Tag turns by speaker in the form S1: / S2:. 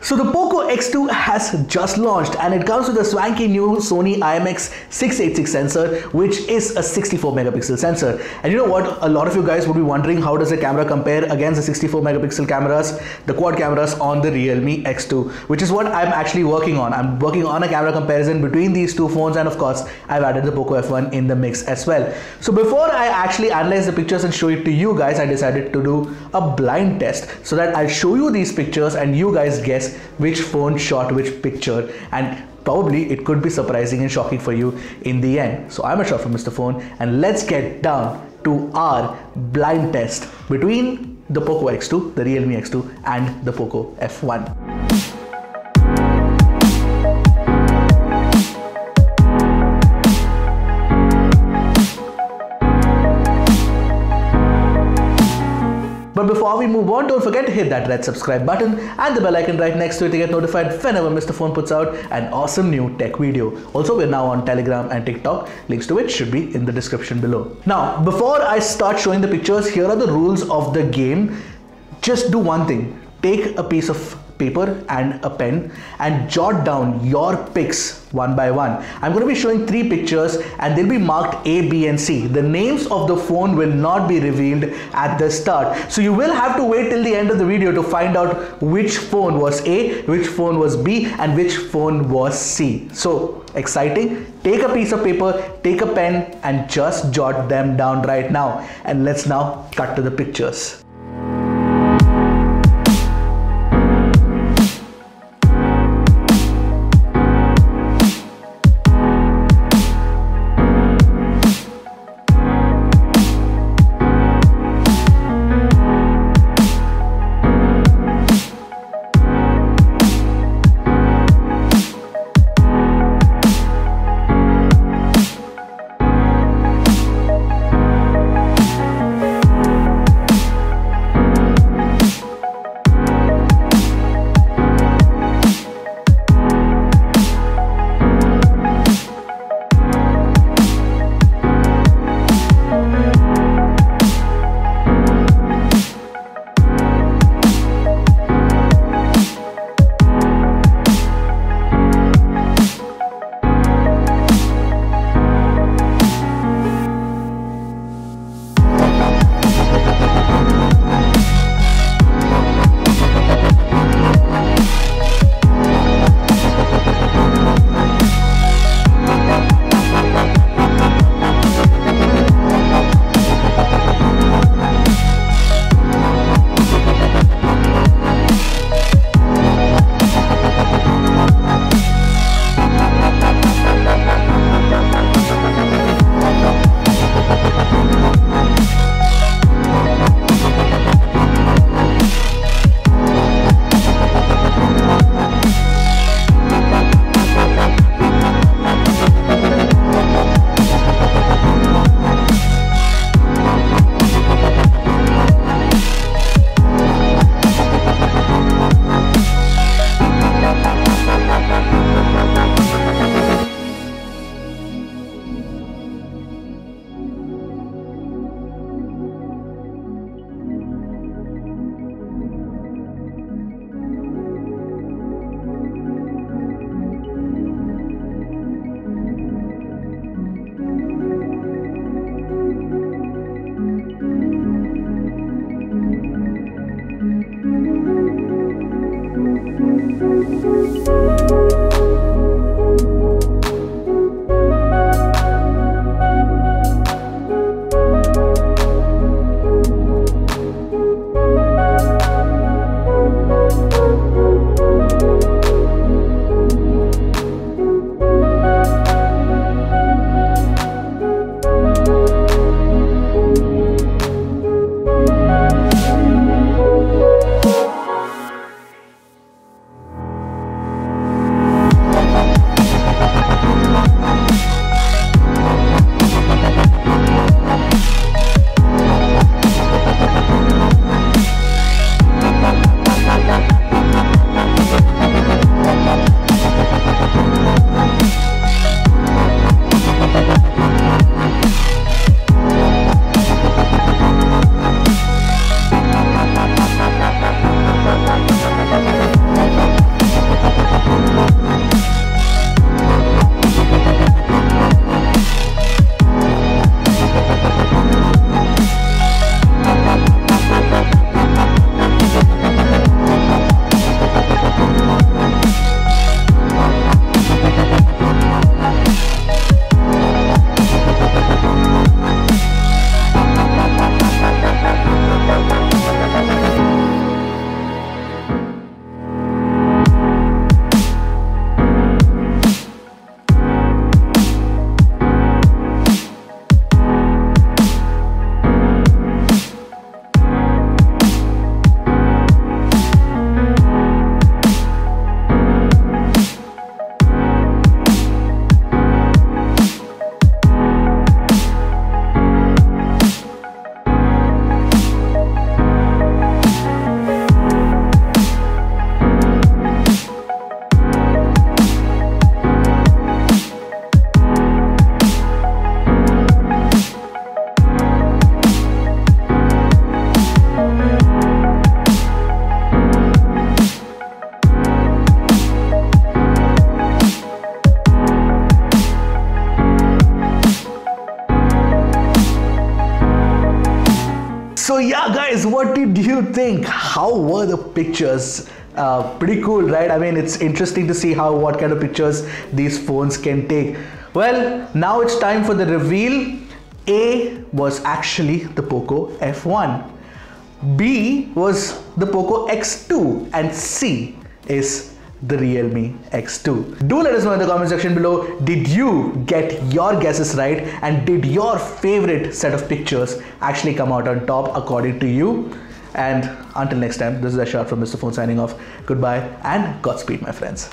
S1: So the Poco X2 has just launched and it comes with a swanky new Sony IMX686 sensor, which is a 64 megapixel sensor. And you know what? A lot of you guys would be wondering, how does the camera compare against the 64 megapixel cameras, the quad cameras on the Realme X2, which is what I'm actually working on. I'm working on a camera comparison between these two phones, and of course I've added the Poco F1 in the mix as well. So before I actually analyze the pictures and show it to you guys, I decided to do a blind test so that I'll show you these pictures and you guys guess which phone shot which picture, and probably it could be surprising and shocking for you in the end. So I'm Ershad from Mr. Phone, and let's get down to our blind test between the Poco X2, the Realme X2, and the Poco F1. But before we move on, don't forget to hit that red subscribe button and the bell icon right next to it to get notified whenever Mr. Phone puts out an awesome new tech video. Also, we're now on Telegram and TikTok. Links to which should be in the description below. Now, before I start showing the pictures, here are the rules of the game. Just do one thing. Take a piece of paper and a pen and jot down your pics one by one. I'm going to be showing 3 pictures and they'll be marked A, B and C. The names of the phone will not be revealed at the start. So you will have to wait till the end of the video to find out which phone was A, which phone was B and which phone was C. So exciting. Take a piece of paper, take a pen and just jot them down right now. And let's now cut to the pictures. think? How were the pictures? Pretty cool, right? I mean, it's interesting to see what kind of pictures these phones can take. Well, now it's time for the reveal. A was actually the Poco F1. B was the Poco X2 and C is the Realme X2. Do let us know in the comment section below, did you get your guesses right, and did your favorite set of pictures actually come out on top according to you? And until next time, this is Ershad from Mr. Phone signing off. Goodbye and Godspeed, my friends.